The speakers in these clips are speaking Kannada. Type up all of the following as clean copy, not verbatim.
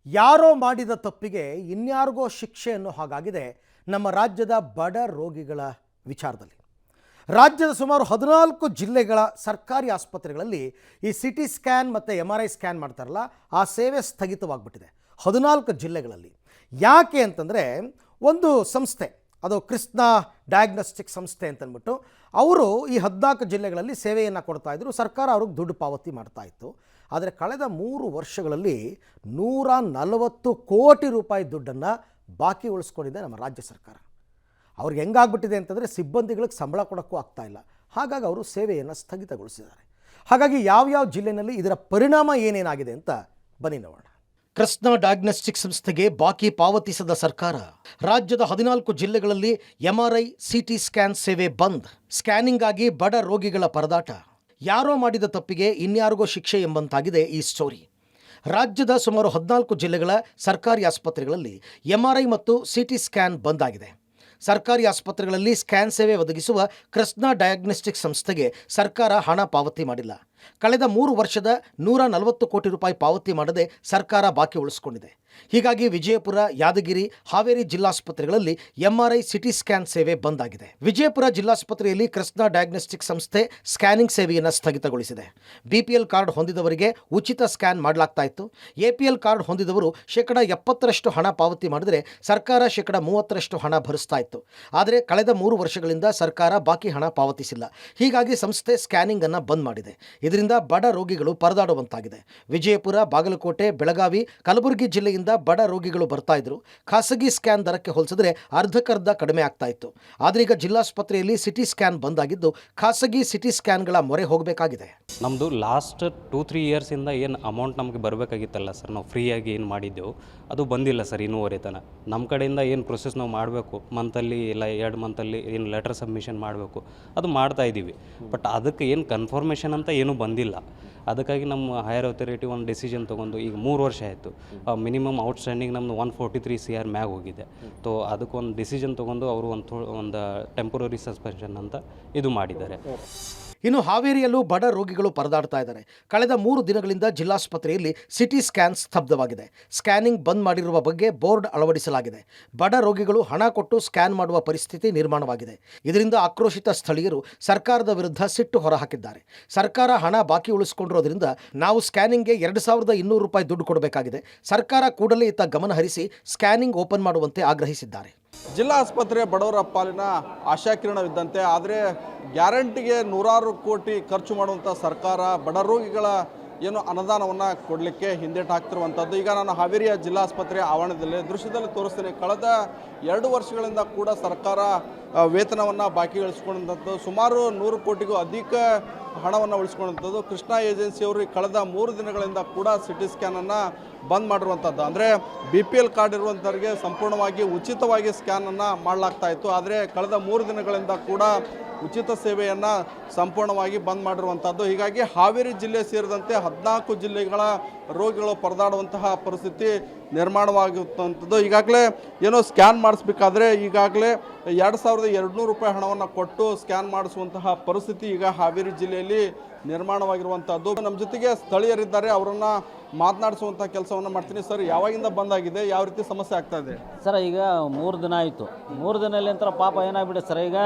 ಯಾರೋ ಮಾಡಿದ ತಪ್ಪಿಗೆ ಇನ್ಯಾರಿಗೋ ಶಿಕ್ಷೆ ಅನ್ನೋ ಹಾಗಾಗಿದೆ ನಮ್ಮ ರಾಜ್ಯದ ಬಡ ರೋಗಿಗಳ ವಿಚಾರದಲ್ಲಿ. ರಾಜ್ಯದ ಸುಮಾರು 14 ಜಿಲ್ಲೆಗಳ ಸರ್ಕಾರಿ ಆಸ್ಪತ್ರೆಗಳಲ್ಲಿ ಈ ಸಿಟಿ ಸ್ಕ್ಯಾನ್ ಮತ್ತು MRI ಸ್ಕ್ಯಾನ್ ಮಾಡ್ತಾರಲ್ಲ, ಆ ಸೇವೆ ಸ್ಥಗಿತವಾಗ್ಬಿಟ್ಟಿದೆ 14 ಜಿಲ್ಲೆಗಳಲ್ಲಿ. ಯಾಕೆ ಅಂತಂದರೆ, ಒಂದು ಸಂಸ್ಥೆ, ಅದು ಕೃಷ್ಣ ಡಯಾಗ್ನೋಸ್ಟಿಕ್ ಸಂಸ್ಥೆ ಅಂತಂದ್ಬಿಟ್ಟು ಅವರು ಈ 14 ಜಿಲ್ಲೆಗಳಲ್ಲಿ ಸೇವೆಯನ್ನು ಕೊಡ್ತಾಯಿದ್ರು. ಸರ್ಕಾರ ಅವ್ರಿಗೆ ದುಡ್ಡು ಪಾವತಿ ಮಾಡ್ತಾಯಿತ್ತು. ಆದರೆ ಕಳೆದ 3 ವರ್ಷಗಳಲ್ಲಿ 140 ಕೋಟಿ ರೂಪಾಯಿ ದುಡ್ಡನ್ನು ಬಾಕಿ ಉಳಿಸ್ಕೊಂಡಿದೆ ನಮ್ಮ ರಾಜ್ಯ ಸರ್ಕಾರ. ಅವ್ರಿಗೆ ಹೆಂಗಾಗ್ಬಿಟ್ಟಿದೆ ಅಂತಂದರೆ, ಸಿಬ್ಬಂದಿಗಳಿಗೆ ಸಂಬಳ ಕೊಡೋಕ್ಕೂ ಆಗ್ತಾಯಿಲ್ಲ. ಹಾಗಾಗಿ ಅವರು ಸೇವೆಯನ್ನು ಸ್ಥಗಿತಗೊಳಿಸಿದ್ದಾರೆ. ಹಾಗಾಗಿ ಯಾವ್ಯಾವ ಜಿಲ್ಲೆಯಲ್ಲಿ ಇದರ ಪರಿಣಾಮ ಏನೇನಾಗಿದೆ ಅಂತ ಬನ್ನಿ ನೋಡೋಣ. ಕೃಷ್ಣ ಡಯಾಗ್ನೋಸ್ಟಿಕ್ ಸಂಸ್ಥೆಗೆ ಬಾಕಿ ಪಾವತಿಸದ ಸರ್ಕಾರ. ರಾಜ್ಯದ 14 ಜಿಲ್ಲೆಗಳಲ್ಲಿ MRI CT ಸ್ಕ್ಯಾನ್ ಸೇವೆ ಬಂದ್. ಸ್ಕ್ಯಾನಿಂಗ್ ಆಗಿ ಬಡ ರೋಗಿಗಳ ಪರದಾಟ. ಯಾರೋ ಮಾಡಿದ ತಪ್ಪಿಗೆ ಇನ್ಯಾರಿಗೋ ಶಿಕ್ಷೆ ಎಂಬಂತಾಗಿದೆ ಈ ಸ್ಟೋರಿ. ರಾಜ್ಯದ ಸುಮಾರು 14 ಜಿಲ್ಲೆಗಳ ಸರ್ಕಾರಿ ಆಸ್ಪತ್ರೆಗಳಲ್ಲಿ MRI ಮತ್ತು CT ಸ್ಕ್ಯಾನ್ ಬಂದ್ ಆಗಿದೆ. ಸರ್ಕಾರಿ ಆಸ್ಪತ್ರೆಗಳಲ್ಲಿ ಸ್ಕ್ಯಾನ್ ಸೇವೆ ಒದಗಿಸುವ ಕೃಷ್ಣ ಡಯಾಗ್ನೋಸ್ಟಿಕ್ ಸಂಸ್ಥೆಗೆ ಸರ್ಕಾರ ಹಣ ಪಾವತಿ ಮಾಡಿಲ್ಲ. ಕಳೆದ 3 ವರ್ಷದ 140 ಕೋಟಿ ರೂಪಾಯಿ ಪಾವತಿ ಮಾಡದೆ ಸರ್ಕಾರ ಬಾಕಿ ಉಳಿಸಿಕೊಂಡಿದೆ. ಹೀಗಾಗಿ ವಿಜಯಪುರ, ಯಾದಗಿರಿ, ಹಾವೇರಿ ಜಿಲ್ಲಾಸ್ಪತ್ರೆಗಳಲ್ಲಿ MRI CT ಸ್ಕ್ಯಾನ್ ಸೇವೆ ಬಂದ್ ಆಗಿದೆ. ವಿಜಯಪುರ ಜಿಲ್ಲಾಸ್ಪತ್ರೆಯಲ್ಲಿ ಕೃಷ್ಣ ಡಯಾಗ್ನೋಸ್ಟಿಕ್ ಸಂಸ್ಥೆ ಸ್ಕ್ಯಾನಿಂಗ್ ಸೇವೆಯನ್ನು ಸ್ಥಗಿತಗೊಳಿಸಿದೆ. BPL ಕಾರ್ಡ್ ಹೊಂದಿದವರಿಗೆ ಉಚಿತ ಸ್ಕ್ಯಾನ್ ಮಾಡಲಾಗ್ತಾ ಇತ್ತು. APL ಕಾರ್ಡ್ ಹೊಂದಿದವರು 70% ಹಣ ಪಾವತಿ ಮಾಡಿದರೆ ಸರ್ಕಾರ 30% ಹಣ ಭರಿಸ್ತಾ ಇತ್ತು. ಆದರೆ ಕಳೆದ 3 ವರ್ಷಗಳಿಂದ ಸರ್ಕಾರ ಬಾಕಿ ಹಣ ಪಾವತಿಸಿಲ್ಲ. ಹೀಗಾಗಿ ಸಂಸ್ಥೆ ಸ್ಕ್ಯಾನಿಂಗ್ ಅನ್ನು ಬಂದ್ ಮಾಡಿದೆ. ಇದರಿಂದ ಬಡ ರೋಗಿಗಳು ಪರದಾಡುವಂತಾಗಿದೆ. ವಿಜಯಪುರ, ಬಾಗಲಕೋಟೆ, ಬೆಳಗಾವಿ, ಕಲಬುರಗಿ ಜಿಲ್ಲೆಯಿಂದ ಬಡ ರೋಗಿಗಳು ಬರ್ತಾ ಇದ್ರು. ಖಾಸಗಿ ಸ್ಕ್ಯಾನ್ ದರಕ್ಕೆ ಹೋಲಿಸಿದ್ರೆ ಅರ್ಧಕ್ಕರ್ಧ ಕಡಿಮೆ ಆಗ್ತಾ ಇತ್ತು. ಆದರೆ ಈಗ ಜಿಲ್ಲಾಸ್ಪತ್ರೆಯಲ್ಲಿ ಸಿಟಿ ಸ್ಕ್ಯಾನ್ ಬಂದ್ ಆಗಿದ್ದು ಖಾಸಗಿ ಸಿಟಿ ಸ್ಕ್ಯಾನ್ಗಳ ಮೊರೆ ಹೋಗಬೇಕಾಗಿದೆ. ನಮ್ಮದು ಲಾಸ್ಟ್ 2-3 ಇಯರ್ಸಿಂದ ಏನು ಅಮೌಂಟ್ ನಮಗೆ ಬರಬೇಕಾಗಿತ್ತಲ್ಲ ಸರ್, ನಾವು ಫ್ರೀಯಾಗಿ ಏನು ಮಾಡಿದ್ದೆವು ಅದು ಬಂದಿಲ್ಲ ಸರ್ ಇನ್ನೂವರೆ ತನಕ. ನಮ್ಮ ಕಡೆಯಿಂದ ಏನು ಪ್ರೊಸೆಸ್ ನಾವು ಮಾಡಬೇಕು, ಮಂತಲ್ಲಿ ಇಲ್ಲ 2 ಮಂತಲ್ಲಿ ಏನು ಲೆಟರ್ ಸಬ್ಮಿಷನ್ ಮಾಡಬೇಕು ಅದು ಮಾಡ್ತಾ ಇದ್ದೀವಿ. ಬಟ್ ಅದಕ್ಕೆ ಏನು ಕನ್ಫರ್ಮೇಷನ್ ಅಂತ ಏನೂ ಬಂದಿಲ್ಲ. ಅದಕ್ಕಾಗಿ ನಮ್ಮ ಹೈಯರ್ ಅಥಾರಿಟಿ ಒಂದು ಡಿಸಿಷನ್ ತೊಗೊಂಡು ಈಗ 3 ವರ್ಷ ಆಯಿತು. ಮಿನಿಮಮ್ ಔಟ್ಸ್ಟ್ಯಾಂಡಿಂಗ್ ನಮ್ಮದು 143 CR ಮ್ಯಾಗ ಹೋಗಿದೆ. ತೋ ಅದಕ್ಕೊಂದು ಡಿಸಿಷನ್ ತೊಗೊಂಡು ಅವರು ಒಂದು ಟೆಂಪರರಿ ಸಸ್ಪೆನ್ಷನ್ ಅಂತ ಇದು ಮಾಡಿದ್ದಾರೆ. ಇನ್ನು ಹಾವೇರಿಯಲ್ಲೂ ಬಡ ರೋಗಿಗಳು ಪರದಾಡ್ತಾ ಇದ್ದಾರೆ. ಕಳೆದ 3 ದಿನಗಳಿಂದ ಜಿಲ್ಲಾಸ್ಪತ್ರೆಯಲ್ಲಿ ಸಿಟಿ ಸ್ಕ್ಯಾನ್ ಸ್ತಬ್ಧವಾಗಿದೆ. ಸ್ಕ್ಯಾನಿಂಗ್ ಬಂದ್ ಮಾಡಿರುವ ಬಗ್ಗೆ ಬೋರ್ಡ್ ಅಳವಡಿಸಲಾಗಿದೆ. ಬಡ ರೋಗಿಗಳು ಹಣ ಕೊಟ್ಟು ಸ್ಕ್ಯಾನ್ ಮಾಡುವ ಪರಿಸ್ಥಿತಿ ನಿರ್ಮಾಣವಾಗಿದೆ. ಇದರಿಂದ ಆಕ್ರೋಶಿತ ಸ್ಥಳೀಯರು ಸರ್ಕಾರದ ವಿರುದ್ಧ ಸಿಟ್ಟು ಹೊರಹಾಕಿದ್ದಾರೆ. ಸರ್ಕಾರ ಹಣ ಬಾಕಿ ಉಳಿಸಿಕೊಂಡಿರೋದ್ರಿಂದ ನಾವು ಸ್ಕ್ಯಾನಿಂಗ್ಗೆ 2200 ರೂಪಾಯಿ ದುಡ್ಡು ಕೊಡಬೇಕಾಗಿದೆ. ಸರ್ಕಾರ ಕೂಡಲೇ ಇತ್ತ ಗಮನ ಹರಿಸಿ ಸ್ಕ್ಯಾನಿಂಗ್ ಓಪನ್ ಮಾಡುವಂತೆ ಆಗ್ರಹಿಸಿದ್ದಾರೆ. ಜಿಲ್ಲಾ ಆಸ್ಪತ್ರೆ ಬಡವರ ಪಾಲಿನ ಆಶಾಕಿರಣವಿದ್ದಂತೆ, ಆದರೆ ಗ್ಯಾರಂಟಿಗೆ 100 ಕೋಟಿ ಖರ್ಚು ಮಾಡುವಂಥ ಸರ್ಕಾರ ಬಡ ರೋಗಿಗಳ ಏನು ಅನುದಾನವನ್ನು ಕೊಡಲಿಕ್ಕೆ ಹಿಂದೇಟು ಹಾಕ್ತಿರುವಂಥದ್ದು. ಈಗ ನಾನು ಹಾವೇರಿಯ ಜಿಲ್ಲಾಸ್ಪತ್ರೆಯ ಆವರಣದಲ್ಲಿ ದೃಶ್ಯದಲ್ಲಿ ತೋರಿಸ್ತೀನಿ. ಕಳೆದ 2 ವರ್ಷಗಳಿಂದ ಕೂಡ ಸರ್ಕಾರ ವೇತನವನ್ನು ಬಾಕಿ ಉಳಿಸ್ಕೊಂಡಂಥದ್ದು, ಸುಮಾರು 100 ಕೋಟಿಗೂ ಅಧಿಕ ಹಣವನ್ನು ಉಳಿಸ್ಕೊಂಡಂಥದ್ದು. ಕೃಷ್ಣ ಏಜೆನ್ಸಿಯವರು ಕಳೆದ 3 ದಿನಗಳಿಂದ ಕೂಡ ಸಿಟಿ ಸ್ಕ್ಯಾನನ್ನು ಬಂದ್ ಮಾಡಿರುವಂಥದ್ದು. ಅಂದರೆ BPL ಕಾರ್ಡ್ ಇರುವಂಥವ್ರಿಗೆ ಸಂಪೂರ್ಣವಾಗಿ ಉಚಿತವಾಗಿ ಸ್ಕ್ಯಾನನ್ನು ಮಾಡಲಾಗ್ತಾ ಇತ್ತು. ಆದರೆ ಕಳೆದ 3 ದಿನಗಳಿಂದ ಕೂಡ ಉಚಿತ ಸೇವೆಯನ್ನು ಸಂಪೂರ್ಣವಾಗಿ ಬಂದ್ ಮಾಡಿರುವಂಥದ್ದು. ಹೀಗಾಗಿ ಹಾವೇರಿ ಜಿಲ್ಲೆ ಸೇರಿದಂತೆ 14 ಜಿಲ್ಲೆಗಳ ರೋಗಿಗಳು ಪರದಾಡುವಂತಹ ಪರಿಸ್ಥಿತಿ ನಿರ್ಮಾಣವಾಗಿರುವಂಥದ್ದು. ಈಗಾಗಲೇ ಏನೋ ಸ್ಕ್ಯಾನ್ ಮಾಡಿಸ್ಬೇಕಾದ್ರೆ ಈಗಾಗಲೇ 2200 ರೂಪಾಯಿ ಹಣವನ್ನು ಕೊಟ್ಟು ಸ್ಕ್ಯಾನ್ ಮಾಡಿಸುವಂತಹ ಪರಿಸ್ಥಿತಿ ಈಗ ಹಾವೇರಿ ಜಿಲ್ಲೆಯಲ್ಲಿ ನಿರ್ಮಾಣವಾಗಿರುವಂಥದ್ದು. ನಮ್ಮ ಜೊತೆಗೆ ಸ್ಥಳೀಯರಿದ್ದಾರೆ, ಅವರನ್ನು ಮಾತನಾಡಿಸುವಂಥ ಕೆಲಸವನ್ನು ಮಾಡ್ತೀನಿ. ಸರ್, ಯಾವಾಗಿಂದ ಬಂದಾಗಿದೆ, ಯಾವ ರೀತಿ ಸಮಸ್ಯೆ ಆಗ್ತಾ ಇದೆ? ಸರ್, ಈಗ 3 ದಿನ ಆಯಿತು. 3 ದಿನದಲ್ಲಿ ಅಂತ ಪಾಪ ಏನಾಗ್ಬಿಟ್ಟೆ ಸರ್, ಈಗ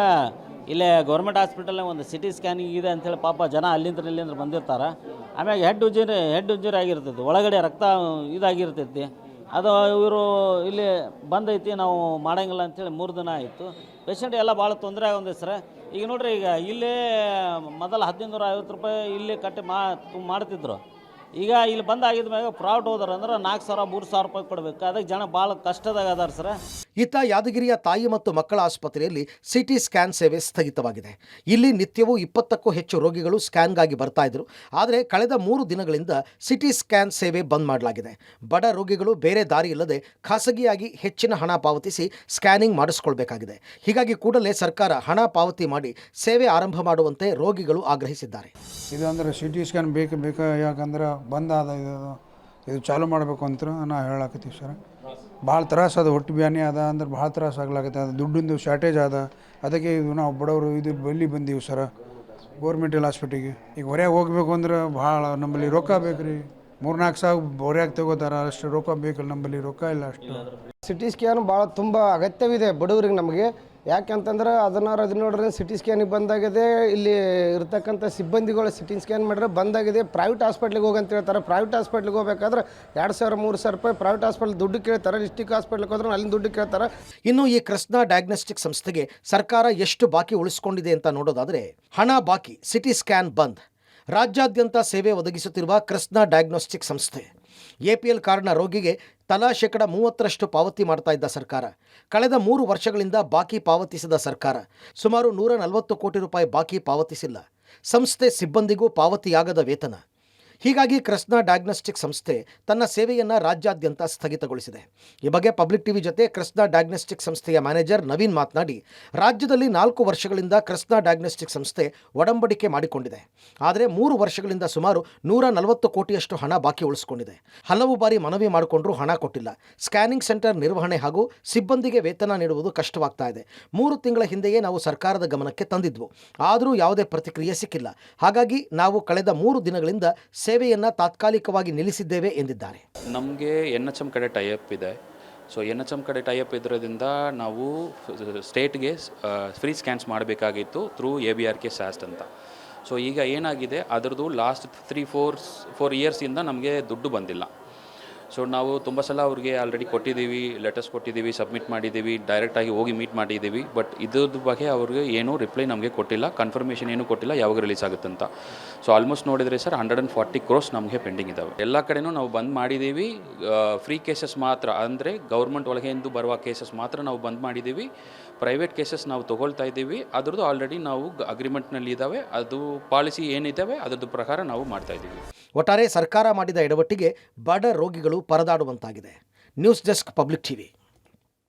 ಇಲ್ಲೇ ಗೌರ್ಮೆಂಟ್ ಹಾಸ್ಪಿಟಲ್ನಾಗ ಒಂದು ಸಿಟಿ ಸ್ಕ್ಯಾನಿಂಗ್ ಇದೆ ಅಂಥೇಳಿ ಪಾಪ ಜನ ಇಲ್ಲಿಂದ ಬಂದಿರ್ತಾರೆ. ಆಮ್ಯಾಗ ಹೆಡ್ ಉಜ್ಜುರಿ ಆಗಿರ್ತೈತಿ, ಒಳಗಡೆ ರಕ್ತ ಇದಾಗಿರ್ತೈತಿ. ಅದು ಇವರು ಇಲ್ಲಿ ಬಂದೈತಿ, ನಾವು ಮಾಡೋಂಗಿಲ್ಲ ಅಂಥೇಳಿ 3 ದಿನ ಆಯಿತು. ಪೇಷಂಟ್ ಎಲ್ಲ ಭಾಳ ತೊಂದರೆ ಆಗೊಂದೆ ಸರ್. ಈಗ ನೋಡ್ರಿ, ಈಗ ಇಲ್ಲೇ ಮೊದಲು 1550 ರೂಪಾಯಿ ಇಲ್ಲಿ ಕಟ್ಟಿ ಮಾಡ್ತಿದ್ರು. ಈಗ ಇಲ್ಲಿ ಬಂದಾಗಿದ್ದ ಮ್ಯಾಗ ಫ್ರಾಡ್ ಹೋದ್ರೆ ಅಂದ್ರೆ 4000 3000 ರೂಪಾಯಿ ಕೊಡಬೇಕು. ಅದಕ್ಕೆ ಜನ ಭಾಳ ಕಷ್ಟದಾಗ ಅದಾರ ಸರ್. ಇತ್ತ ಯಾದಗಿರಿಯ ತಾಯಿ ಮತ್ತು ಮಕ್ಕಳ ಆಸ್ಪತ್ರೆಯಲ್ಲಿ ಸಿಟಿ ಸ್ಕ್ಯಾನ್ ಸೇವೆ ಸ್ಥಗಿತವಾಗಿದೆ. ಇಲ್ಲಿ ನಿತ್ಯವೂ 20ಕ್ಕೂ ಹೆಚ್ಚು ರೋಗಿಗಳು ಸ್ಕ್ಯಾನ್ಗಾಗಿ ಬರ್ತಾ ಇದ್ರು. ಆದರೆ ಕಳೆದ 3 ದಿನಗಳಿಂದ ಸಿಟಿ ಸ್ಕ್ಯಾನ್ ಸೇವೆ ಬಂದ್ ಮಾಡಲಾಗಿದೆ. ಬಡ ರೋಗಿಗಳು ಬೇರೆ ದಾರಿ ಇಲ್ಲದೆ ಖಾಸಗಿಯಾಗಿ ಹೆಚ್ಚಿನ ಹಣ ಪಾವತಿಸಿ ಸ್ಕ್ಯಾನಿಂಗ್ ಮಾಡಿಸ್ಕೊಳ್ಬೇಕಾಗಿದೆ. ಹೀಗಾಗಿ ಕೂಡಲೇ ಸರ್ಕಾರ ಹಣ ಪಾವತಿ ಮಾಡಿ ಸೇವೆ ಆರಂಭ ಮಾಡುವಂತೆ ರೋಗಿಗಳು ಆಗ್ರಹಿಸಿದ್ದಾರೆ. ಇದು ಅಂದ್ರೆ ಸಿಟಿ ಸ್ಕ್ಯಾನ್ ಬೇಕು ಯಾಕಂದ್ರೆ ಬಂದಾದ ಇದು ಚಾಲು ಮಾಡಬೇಕು ಅಂತ ನಾ ಹೇಳಕತ್ತೀವಿ ಸರ್. ಭಾಳ ತ್ರಾಸ ಅದ, ಹೊಟ್ಟೆ ಬ್ಯಾನಿ ಅದ ಅಂದ್ರೆ ಭಾಳ ತ್ರಾಸ ಆಗ್ಲಾಕತ್ತೆ. ಅದು ದುಡ್ಡಿಂದು ಶಾರ್ಟೇಜ್ ಅದ. ಅದಕ್ಕೆ ಇದು ನಾವು ಬಡವರು ಇದು ಬಲ್ಲಿ ಬಂದೀವಿ ಸರ್ ಗೌರ್ಮೆಂಟಲ್ ಹಾಸ್ಪಿಟ್ಲಿಗೆ. ಈಗ ಹೊರಗೆ ಹೋಗ್ಬೇಕು ಅಂದ್ರೆ ಭಾಳ ನಮ್ಮಲ್ಲಿ ರೊಕ್ಕ ಬೇಕು ರೀ. 3-4 ಸಾವಿರ ಬೋರ್ಯಾಗ ತಗೋತಾರೆ, ಅಷ್ಟು ರೊಕ್ಕ ಬೇಕಲ್ಲ, ನಮ್ಮಲ್ಲಿ ರೊಕ್ಕ ಇಲ್ಲ ಅಷ್ಟು. ಸಿಟಿ ಸ್ಕ್ಯಾನ್ ಭಾಳ ತುಂಬ ಅಗತ್ಯವಿದೆ ಬಡವರಿಗೆ ನಮಗೆ. ಯಾಕೆಂತಂದ್ರೆ 16-17 ಸಿಟಿ ಸ್ಕ್ಯಾನಿಗೆ ಬಂದಾಗಿದೆ. ಇಲ್ಲಿ ಇರ್ತಕ್ಕಂಥ ಸಿಬ್ಬಂದಿಗಳು ಸಿಟಿ ಸ್ಕ್ಯಾನ್ ಮಾಡಿದ್ರೆ ಬಂದಾಗಿದೆ. ಪ್ರೈವೇಟ್ ಹಾಸ್ಪಿಟ್ಲಿಗೆ ಹೋಗಂತ ಹೇಳ್ತಾರೆ. ಪ್ರೈವೇಟ್ ಹಾಸ್ಪಿಟ್ಲಿಗೆ ಹೋಗ್ಬೇಕಾದ್ರೆ 2,000-3,000 ರೂಪಾಯಿ ಪ್ರೈವೇಟ್ ಹಾಸ್ಪಿಟ್ಲ್ ದುಡ್ಡು ಕೇಳ್ತಾರೆ. ಡಿಸ್ಟಿಕ್ ಹಾಸ್ಪಿಟ್ಲಿಗೆ ಹೋದ್ರೆ ಅಲ್ಲಿಂದ ದುಡ್ಡು ಕೇಳ್ತಾರೆ. ಇನ್ನು ಈ ಕೃಷ್ಣ ಡಯಾಗ್ನೋಸ್ಟಿಕ್ ಸಂಸ್ಥೆಗೆ ಸರ್ಕಾರ ಎಷ್ಟು ಬಾಕಿ ಉಳಿಸ್ಕೊಂಡಿದೆ ಅಂತ ನೋಡೋದಾದರೆ, ಹಣ ಬಾಕಿ, ಸಿಟಿ ಸ್ಕ್ಯಾನ್ ಬಂದ್. ರಾಜ್ಯಾದ್ಯಂತ ಸೇವೆ ಒದಗಿಸುತ್ತಿರುವ ಕೃಷ್ಣ ಡಯಾಗ್ನೋಸ್ಟಿಕ್ ಸಂಸ್ಥೆ APL ಕಾರ್ಡ್ನ ರೋಗಿಗೆ ತಲಾ 30% ಪಾವತಿ ಮಾಡ್ತಾ ಇದ್ದ ಸರ್ಕಾರ ಕಳೆದ 3 ವರ್ಷಗಳಿಂದ ಬಾಕಿ ಪಾವತಿಸಿದ ಸರ್ಕಾರ ಸುಮಾರು 140 ಕೋಟಿ ರೂಪಾಯಿ ಬಾಕಿ ಪಾವತಿಸಿಲ್ಲ. ಸಂಸ್ಥೆ ಸಿಬ್ಬಂದಿಗೂ ಪಾವತಿಯಾಗದ ವೇತನ. ಹೀಗಾಗಿ ಕೃಷ್ಣ ಡಯಾಗ್ನೋಸ್ಟಿಕ್ ಸಂಸ್ಥೆ ತನ್ನ ಸೇವೆಯನ್ನು ರಾಜ್ಯಾದ್ಯಂತ ಸ್ಥಗಿತಗೊಳಿಸಿದೆ. ಈ ಬಗ್ಗೆ ಪಬ್ಲಿಕ್ ಟಿವಿ ಜೊತೆ ಕೃಷ್ಣ ಡಯಾಗ್ನೋಸ್ಟಿಕ್ ಸಂಸ್ಥೆಯ ಮ್ಯಾನೇಜರ್ ನವೀನ್ ಮಾತನಾಡಿ, ರಾಜ್ಯದಲ್ಲಿ 4 ವರ್ಷಗಳಿಂದ ಕೃಷ್ಣ ಡಯಾಗ್ನೋಸ್ಟಿಕ್ ಸಂಸ್ಥೆ ಒಡಂಬಡಿಕೆ ಮಾಡಿಕೊಂಡಿದೆ. ಆದರೆ 3 ವರ್ಷಗಳಿಂದ ಸುಮಾರು 140 ಕೋಟಿಯಷ್ಟು ಹಣ ಬಾಕಿ ಉಳಿಸಿಕೊಂಡಿದೆ. ಹಲವು ಬಾರಿ ಮನವಿ ಮಾಡಿಕೊಂಡ್ರೂ ಹಣ ಕೊಟ್ಟಿಲ್ಲ. ಸ್ಕ್ಯಾನಿಂಗ್ ಸೆಂಟರ್ ನಿರ್ವಹಣೆ ಹಾಗೂ ಸಿಬ್ಬಂದಿಗೆ ವೇತನ ನೀಡುವುದು ಕಷ್ಟವಾಗ್ತಾ ಇದೆ. 3 ತಿಂಗಳ ಹಿಂದೆಯೇ ನಾವು ಸರ್ಕಾರದ ಗಮನಕ್ಕೆ ತಂದಿದ್ವು, ಆದರೂ ಯಾವುದೇ ಪ್ರತಿಕ್ರಿಯೆ ಸಿಕ್ಕಿಲ್ಲ. ಹಾಗಾಗಿ ನಾವು ಕಳೆದ 3 ದಿನಗಳಿಂದ ಸೇವೆಯನ್ನು ತಾತ್ಕಾಲಿಕವಾಗಿ ನಿಲ್ಲಿಸಿದ್ದೇವೆ ಎಂದಿದ್ದಾರೆ. ನಮಗೆ NHM ಕಡೆ ಟೈಅಪ್ ಇದೆ. ಸೊ NHM ಕಡೆ ಟೈಅಪ್ ಇದ್ರೋದ್ರಿಂದ ನಾವು ಸ್ಟೇಟ್ಗೆ ಫ್ರೀ ಸ್ಕ್ಯಾನ್ಸ್ ಮಾಡಬೇಕಾಗಿತ್ತು ಥ್ರೂ ABRK SAST ಅಂತ. ಸೊ ಈಗ ಏನಾಗಿದೆ, ಅದರದ್ದು ಲಾಸ್ಟ್ 3-4 ಇಯರ್ಸಿಂದ ನಮಗೆ ದುಡ್ಡು ಬಂದಿಲ್ಲ. ಸೊ ನಾವು ತುಂಬ ಸಲ ಅವ್ರಿಗೆ ಆಲ್ರೆಡಿ ಕೊಟ್ಟಿದ್ದೀವಿ, ಲೆಟರ್ಸ್ ಕೊಟ್ಟಿದ್ದೀವಿ, ಸಬ್ಮಿಟ್ ಮಾಡಿದ್ದೀವಿ, ಡೈರೆಕ್ಟಾಗಿ ಹೋಗಿ ಮೀಟ್ ಮಾಡಿದ್ದೀವಿ. ಬಟ್ ಇದ್ರ ಬಗ್ಗೆ ಅವ್ರಿಗೆ ಏನೂ ರಿಪ್ಲೈ ನಮಗೆ ಕೊಟ್ಟಿಲ್ಲ, ಕನ್ಫರ್ಮೇಷನ್ ಏನೂ ಕೊಟ್ಟಿಲ್ಲ ಯಾವಾಗ ರಿಲೀಸ್ ಆಗುತ್ತೆ ಅಂತ. ಸೊ ಆಲ್ಮೋಸ್ಟ್ ನೋಡಿದರೆ ಸರ್ 140 crores ನಮಗೆ ಪೆಂಡಿಂಗ್ ಇದ್ದಾವೆ. ಎಲ್ಲ ಕಡೆನೂ ನಾವು ಬಂದ್ ಮಾಡಿದ್ದೀವಿ. ಫ್ರೀ ಕೇಸಸ್ ಮಾತ್ರ, ಅಂದರೆ ಗೌರ್ಮೆಂಟ್ ಒಳಗೆಂದು ಬರುವ ಕೇಸಸ್ ಮಾತ್ರ ನಾವು ಬಂದ್ ಮಾಡಿದ್ದೀವಿ. ಪ್ರೈವೇಟ್ ಕೇಸಸ್ ನಾವು ತೊಗೊಳ್ತಾ ಇದ್ದೀವಿ. ಅದರದ್ದು ಆಲ್ರೆಡಿ ನಾವು ಅಗ್ರಿಮೆಂಟ್ನಲ್ಲಿ ಇದ್ದಾವೆ. ಅದು ಪಾಲಿಸಿ ಏನಿದ್ದಾವೆ ಅದರದ್ದು ಪ್ರಕಾರ ನಾವು ಮಾಡ್ತಾ ಇದ್ದೀವಿ. ಒಟ್ಟಾರೆ ಸರ್ಕಾರ ಮಾಡಿದ ಎಡವಟ್ಟಿಗೆ ಬಡ ರೋಗಿಗಳು ಪರದಾಡುವಂತಾಗಿದೆ. News desk, public TV.